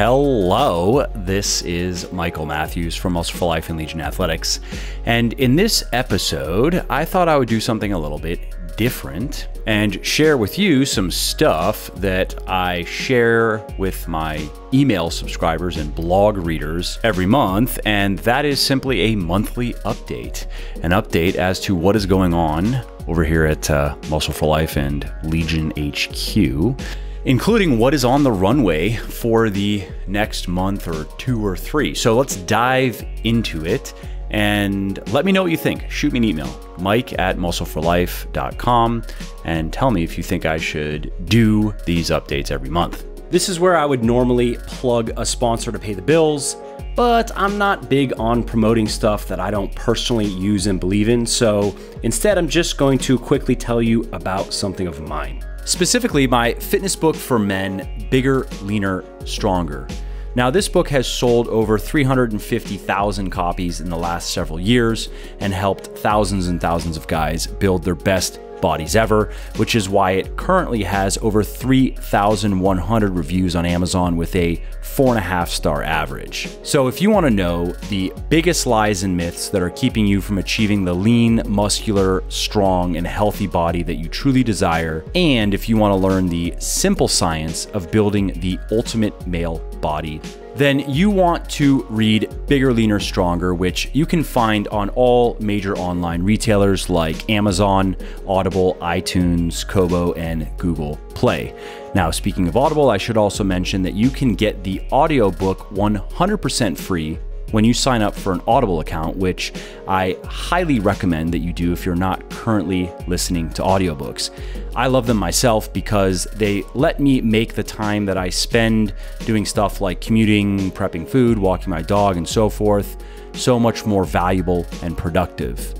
Hello, this is Michael Matthews from Muscle for Life and Legion Athletics. And in this episode, I thought I would do something a little bit different and share with you some stuff that I share with my email subscribers and blog readers every month. And that is simply a monthly update, an update as to what is going on over here at Muscle for Life and Legion HQ, including what is on the runway for the next month or two or three. So let's dive into it and let me know what you think. Shoot me an email, mike@muscleforlife.com, and tell me if you think I should do these updates every month. This is where I would normally plug a sponsor to pay the bills, but I'm not big on promoting stuff that I don't personally use and believe in. So instead, I'm just going to quickly tell you about something of mine. Specifically, my fitness book for men, Bigger, Leaner, Stronger. Now, this book has sold over 350,000 copies in the last several years and helped thousands and thousands of guys build their best bodies ever, which is why it currently has over 3,100 reviews on Amazon with a 4.5-star average. So if you want to know the biggest lies and myths that are keeping you from achieving the lean, muscular, strong, and healthy body that you truly desire, and if you want to learn the simple science of building the ultimate male body, then you want to read Bigger, Leaner, Stronger, which you can find on all major online retailers like Amazon, Audible, iTunes, Kobo, and Google Play. Now, speaking of Audible, I should also mention that you can get the audiobook 100% free when you sign up for an Audible account, which I highly recommend that you do if you're not currently listening to audiobooks. I love them myself because they let me make the time that I spend doing stuff like commuting, prepping food, walking my dog, and so forth, so much more valuable and productive.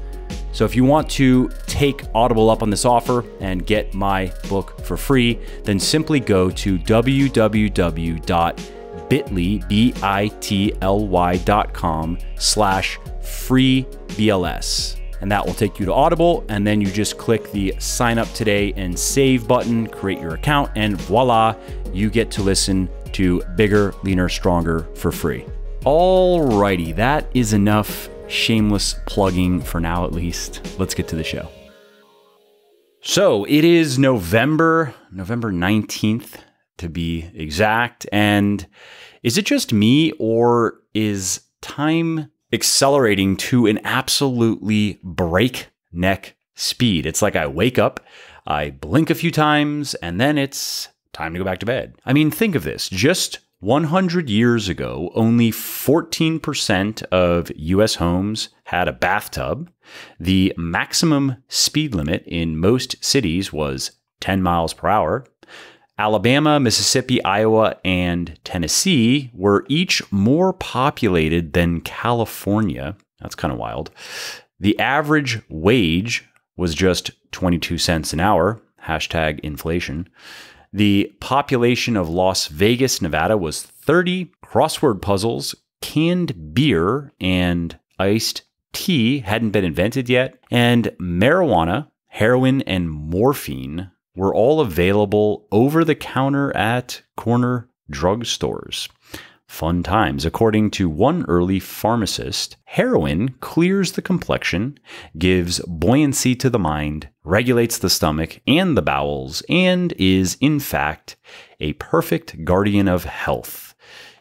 So if you want to take Audible up on this offer and get my book for free, then simply go to bit.ly.com/freebls. And that will take you to Audible. And then you just click the sign up today and save button, create your account, and voila, you get to listen to Bigger, Leaner, Stronger for free. Alrighty, that is enough shameless plugging for now, at least. Let's get to the show. So it is November 19th to be exact. And is it just me, or is time accelerating to an absolutely breakneck speed? It's like I wake up, I blink a few times, and then it's time to go back to bed. I mean, think of this. Just 100 years ago, only 14% of US homes had a bathtub. The maximum speed limit in most cities was 10 miles per hour. Alabama, Mississippi, Iowa, and Tennessee were each more populated than California. That's kind of wild. The average wage was just 22 cents an hour, #inflation. The population of Las Vegas, Nevada was 30. Crossword puzzles, canned beer, and iced tea hadn't been invented yet. And marijuana, heroin, and morphine were all available over the counter at corner drugstores. Fun times. According to one early pharmacist, heroin clears the complexion, gives buoyancy to the mind, regulates the stomach and the bowels, and is, in fact, a perfect guardian of health.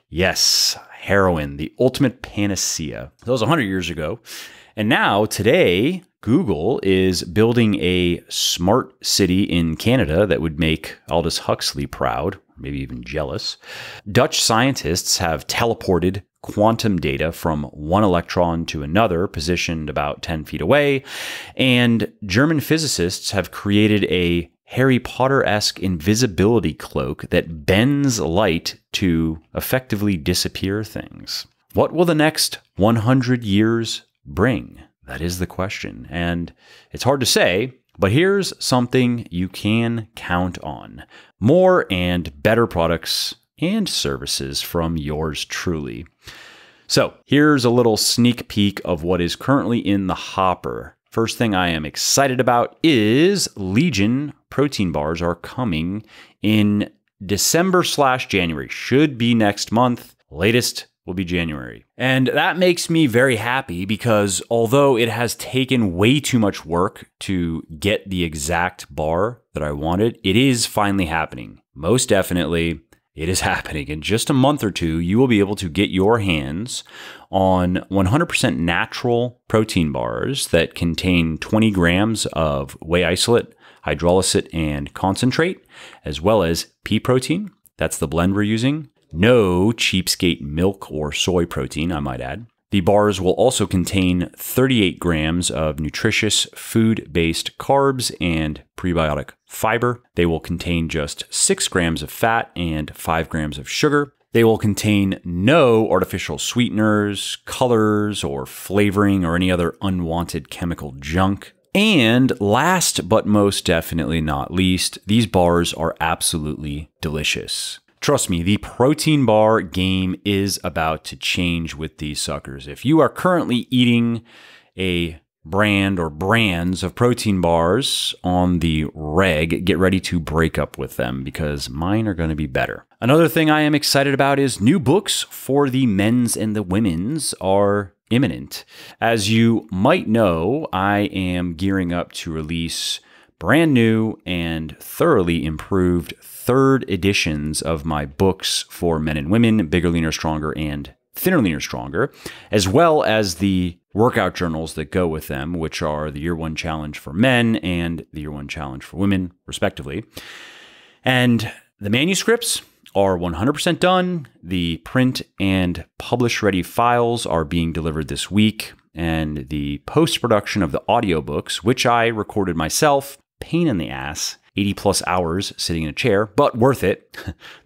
Yes, heroin, the ultimate panacea. That was 100 years ago. And now, today, Google is building a smart city in Canada that would make Aldous Huxley proud, maybe even jealous. Dutch scientists have teleported quantum data from one electron to another, positioned about 10 feet away. And German physicists have created a Harry Potter-esque invisibility cloak that bends light to effectively disappear things. What will the next 100 years bring? That is the question. And it's hard to say, but here's something you can count on. More and better products and services from yours truly. So here's a little sneak peek of what is currently in the hopper. First thing I am excited about is Legion protein bars are coming in December/January. Should be next month. Latest will be January. And that makes me very happy because although it has taken way too much work to get the exact bar that I wanted, it is finally happening. Most definitely, it is happening. In just a month or two, you will be able to get your hands on 100% natural protein bars that contain 20 grams of whey isolate, hydrolysate, and concentrate, as well as pea protein. That's the blend we're using. No cheapskate milk or soy protein, I might add. The bars will also contain 38 grams of nutritious food-based carbs and prebiotic fiber. They will contain just 6 grams of fat and 5 grams of sugar. They will contain no artificial sweeteners, colors, or flavoring, or any other unwanted chemical junk. And last but most definitely not least, these bars are absolutely delicious. Trust me, the protein bar game is about to change with these suckers. If you are currently eating a brand or brands of protein bars on the reg, get ready to break up with them because mine are going to be better. Another thing I am excited about is new books for the men's and the women's are imminent. As you might know, I am gearing up to release brand new and thoroughly improved third editions of my books for men and women, Bigger, Leaner, Stronger, and Thinner, Leaner, Stronger, as well as the workout journals that go with them, which are the Year 1 Challenge for men and the Year 1 Challenge for women, respectively. And the manuscripts are 100% done. The print and publish-ready files are being delivered this week, and the post-production of the audiobooks, which I recorded myself, pain in the ass, 80 plus hours sitting in a chair, but worth it.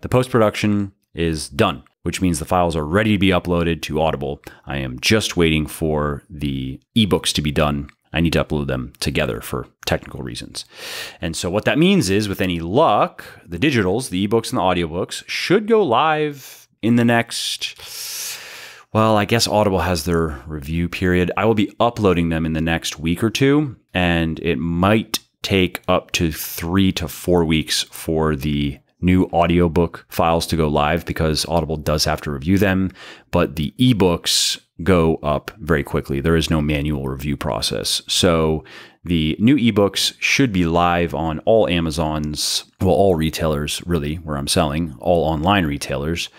The post-production is done, which means the files are ready to be uploaded to Audible. I am just waiting for the ebooks to be done. I need to upload them together for technical reasons. And so what that means is, with any luck, the digitals, the ebooks and the audiobooks should go live in the next, well, I guess Audible has their review period. I will be uploading them in the next week or two, and it might take up to 3 to 4 weeks for the new audiobook files to go live because Audible does have to review them, but the ebooks go up very quickly. There is no manual review process. So the new ebooks should be live on all Amazons, well, all retailers really where I'm selling, all online retailers.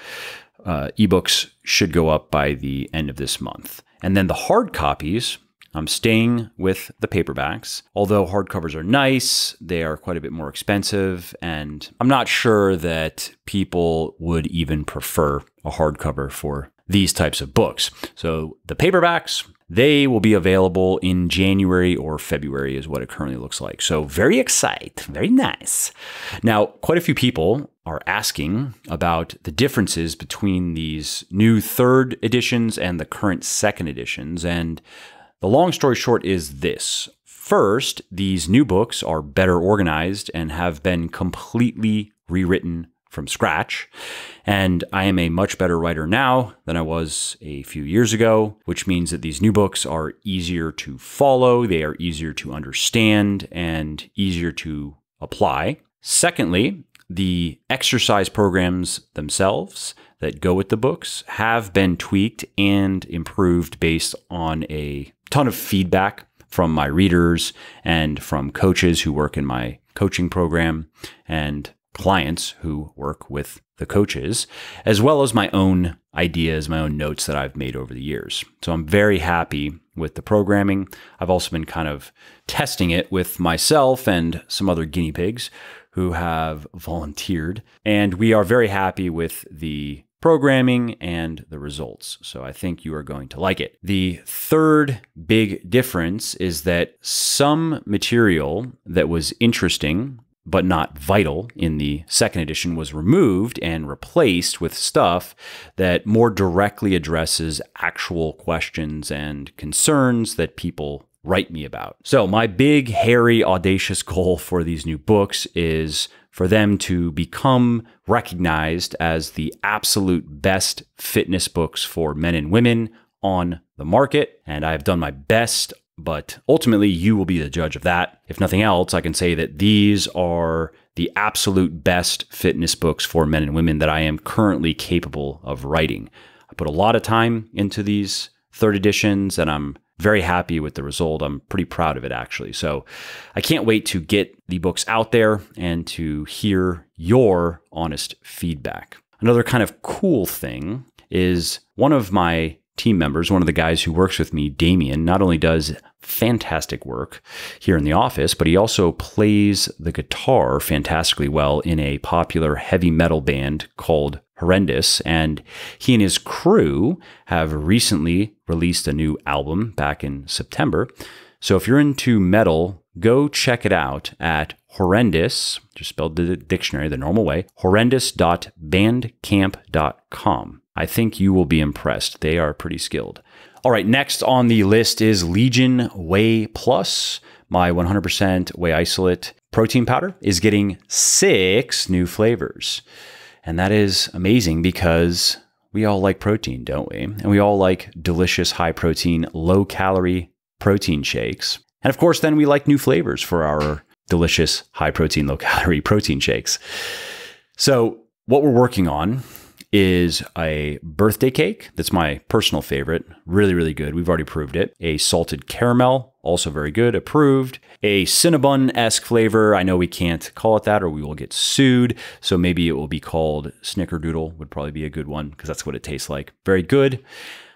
Ebooks should go up by the end of this month. And then the hard copies, I'm staying with the paperbacks. Although hardcovers are nice, they are quite a bit more expensive, and I'm not sure that people would even prefer a hardcover for these types of books. So the paperbacks, they will be available in January or February is what it currently looks like. So very excited, very nice. Now, quite a few people are asking about the differences between these new third editions and the current second editions, and the long story short is this. First, these new books are better organized and have been completely rewritten from scratch. And I am a much better writer now than I was a few years ago, which means that these new books are easier to follow, they are easier to understand, and easier to apply. Secondly, the exercise programs themselves that go with the books have been tweaked and improved based on a ton of feedback from my readers and from coaches who work in my coaching program and clients who work with the coaches, as well as my own ideas, my own notes that I've made over the years. So I'm very happy with the programming. I've also been kind of testing it with myself and some other guinea pigs who have volunteered, and we are very happy with the programming and the results. So I think you are going to like it. The third big difference is that some material that was interesting but not vital in the second edition was removed and replaced with stuff that more directly addresses actual questions and concerns that people write me about. So my big, hairy, audacious goal for these new books is for them to become recognized as the absolute best fitness books for men and women on the market. And I've done my best, but ultimately you will be the judge of that. If nothing else, I can say that these are the absolute best fitness books for men and women that I am currently capable of writing. I put a lot of time into these third editions, and I'm very happy with the result. I'm pretty proud of it, actually. So I can't wait to get the books out there and to hear your honest feedback. Another kind of cool thing is one of my team members, one of the guys who works with me, Damien, not only does fantastic work here in the office, but he also plays the guitar fantastically well in a popular heavy metal band called Horrendous. And he and his crew have recently released a new album back in September. So if you're into metal, go check it out at Horrendous, just spelled the dictionary the normal way, horrendous.bandcamp.com. I think you will be impressed. They are pretty skilled. All right, next on the list is Legion Whey Plus. My 100% whey isolate protein powder is getting 6 new flavors. And that is amazing because we all like protein, don't we? And we all like delicious, high protein, low calorie protein shakes. And of course, then we like new flavors for our delicious, high protein, low calorie protein shakes. So what we're working on is a birthday cake. That's my personal favorite. Really, really good. We've already proved it. A salted caramel, also very good, approved. A Cinnabon-esque flavor. I know we can't call it that or we will get sued. So maybe it will be called Snickerdoodle, would probably be a good one because that's what it tastes like. Very good,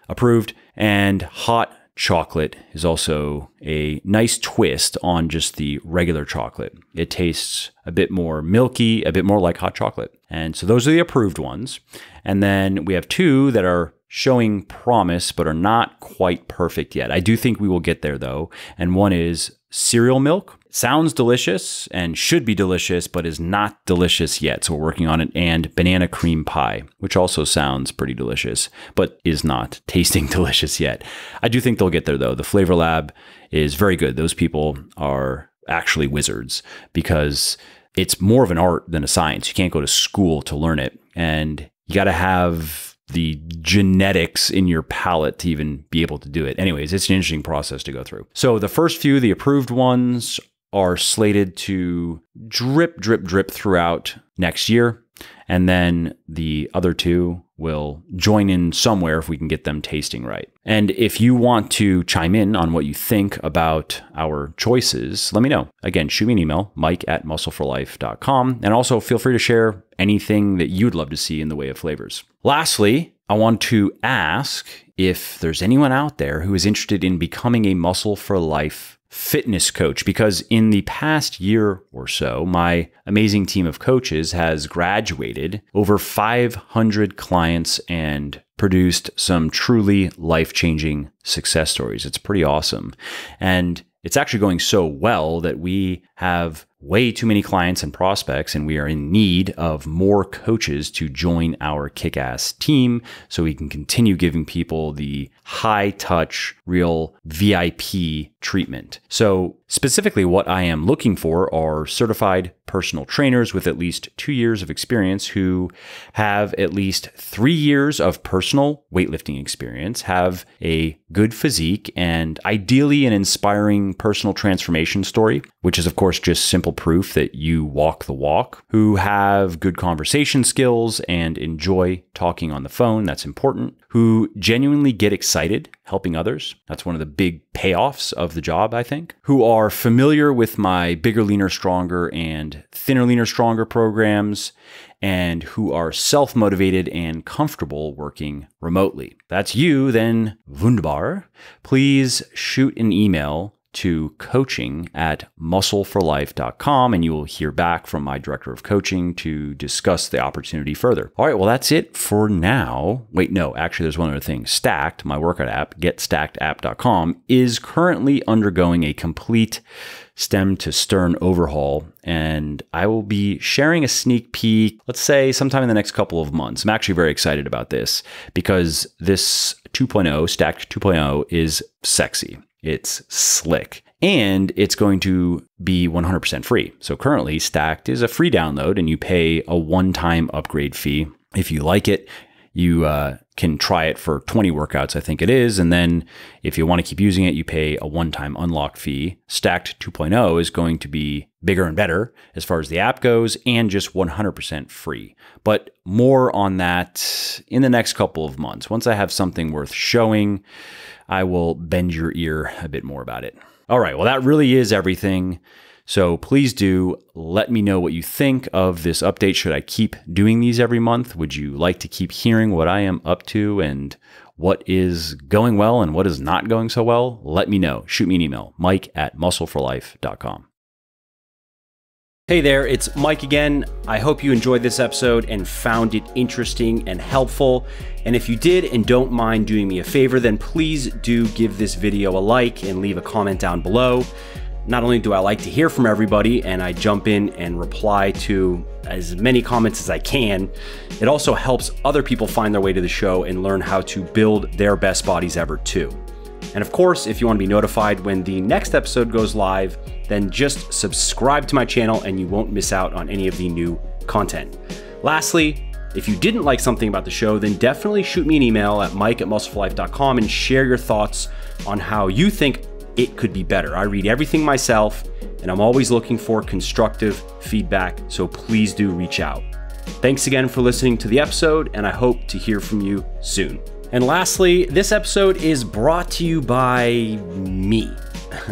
approved. And hot chocolate is also a nice twist on just the regular chocolate. It tastes a bit more milky, a bit more like hot chocolate. And so those are the approved ones. And then we have 2 that are showing promise, but are not quite perfect yet. I do think we will get there though. And one is cereal milk. Sounds delicious and should be delicious, but is not delicious yet. So we're working on it. And banana cream pie, which also sounds pretty delicious, but is not tasting delicious yet. I do think they'll get there though. The Flavor Lab is very good. Those people are actually wizards because it's more of an art than a science. You can't go to school to learn it. And you got to have the genetics in your palate to even be able to do it. Anyways, it's an interesting process to go through. So the first few, the approved ones, are slated to drip, drip, drip throughout next year. And then the other 2 will join in somewhere if we can get them tasting right. And if you want to chime in on what you think about our choices, let me know. Again, shoot me an email, mike@muscleforlife.com. And also feel free to share anything that you'd love to see in the way of flavors. Lastly, I want to ask if there's anyone out there who is interested in becoming a Muscle for Life fitness coach, because in the past year or so, my amazing team of coaches has graduated over 500 clients and produced some truly life-changing success stories. It's pretty awesome. And it's actually going so well that we have way too many clients and prospects, and we are in need of more coaches to join our kick-ass team so we can continue giving people the high-touch, real VIP treatment. So specifically what I am looking for are certified personal trainers with at least 2 years of experience who have at least 3 years of personal weightlifting experience, have a good physique, and ideally an inspiring personal transformation story, which is of course just simple proof that you walk the walk, who have good conversation skills and enjoy talking on the phone. That's important. Who genuinely get excited helping others. That's one of the big payoffs of the job, I think. Who are familiar with my Bigger, Leaner, Stronger and Thinner, Leaner, Stronger programs, and who are self-motivated and comfortable working remotely. That's you, then wunderbar. Please shoot an email to coaching@muscleforlife.com and you will hear back from my director of coaching to discuss the opportunity further. All right, well, that's it for now. Wait, no, actually, there's one other thing. Stacked, my workout app, getstackedapp.com, is currently undergoing a complete stem to stern overhaul, and I will be sharing a sneak peek, let's say sometime in the next couple of months. I'm actually very excited about this because this 2.0, Stacked 2.0, is sexy. It's slick, and it's going to be 100% free. So currently, Stacked is a free download, and you pay a one-time upgrade fee. If you like it, You can try it for 20 workouts, I think it is. And then if you want to keep using it, you pay a one-time unlock fee. Stacked 2.0 is going to be bigger and better as far as the app goes, and just 100% free. But more on that in the next couple of months. Once I have something worth showing, I will bend your ear a bit more about it. All right, well, that really is everything. So please do let me know what you think of this update. Should I keep doing these every month? Would you like to keep hearing what I am up to and what is going well and what is not going so well? Let me know. Shoot me an email, mike@muscleforlife.com. Hey there, it's Mike again. I hope you enjoyed this episode and found it interesting and helpful. And if you did and don't mind doing me a favor, then please do give this video a like and leave a comment down below. Not only do I like to hear from everybody and I jump in and reply to as many comments as I can, it also helps other people find their way to the show and learn how to build their best bodies ever too. And of course, if you want to be notified when the next episode goes live, then just subscribe to my channel and you won't miss out on any of the new content. Lastly, if you didn't like something about the show, then definitely shoot me an email at mike@muscleforlife.com and share your thoughts on how you think it could be better. I read everything myself and I'm always looking for constructive feedback, so please do reach out. Thanks again for listening to the episode, and I hope to hear from you soon. And lastly, this episode is brought to you by me.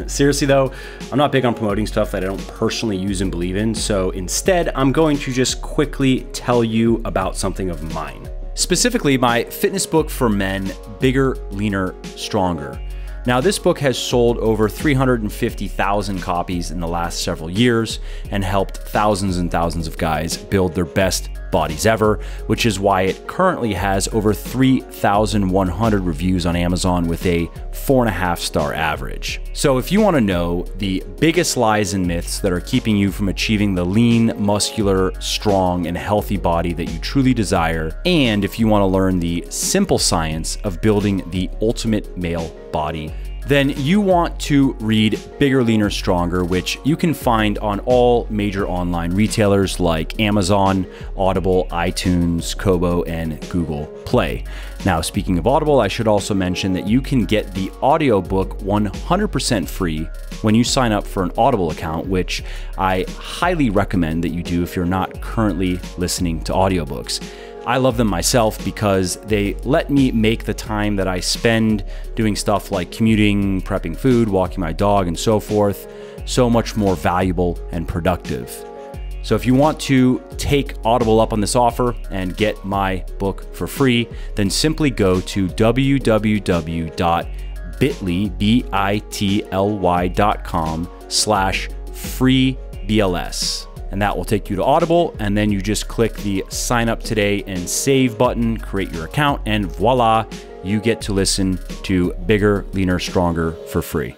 Seriously though, I'm not big on promoting stuff that I don't personally use and believe in, so instead I'm going to just quickly tell you about something of mine. Specifically, my fitness book for men, Bigger, Leaner, Stronger. Now, this book has sold over 350,000 copies in the last several years and helped thousands and thousands of guys build their best bodies ever, which is why it currently has over 3,100 reviews on Amazon with a 4.5-star average. So if you want to know the biggest lies and myths that are keeping you from achieving the lean, muscular, strong, and healthy body that you truly desire, and if you want to learn the simple science of building the ultimate male body, then you want to read Bigger, Leaner, Stronger, which you can find on all major online retailers like Amazon, Audible, iTunes, Kobo, and Google Play. Now, speaking of Audible, I should also mention that you can get the audiobook 100% free when you sign up for an Audible account, which I highly recommend that you do if you're not currently listening to audiobooks. I love them myself because they let me make the time that I spend doing stuff like commuting, prepping food, walking my dog, and so forth, so much more valuable and productive. So if you want to take Audible up on this offer and get my book for free, then simply go to www.bit.ly.com/freebls. And that will take you to Audible, and then you just click the sign up today and save button, create your account, and voila, you get to listen to Bigger, Leaner, Stronger for free.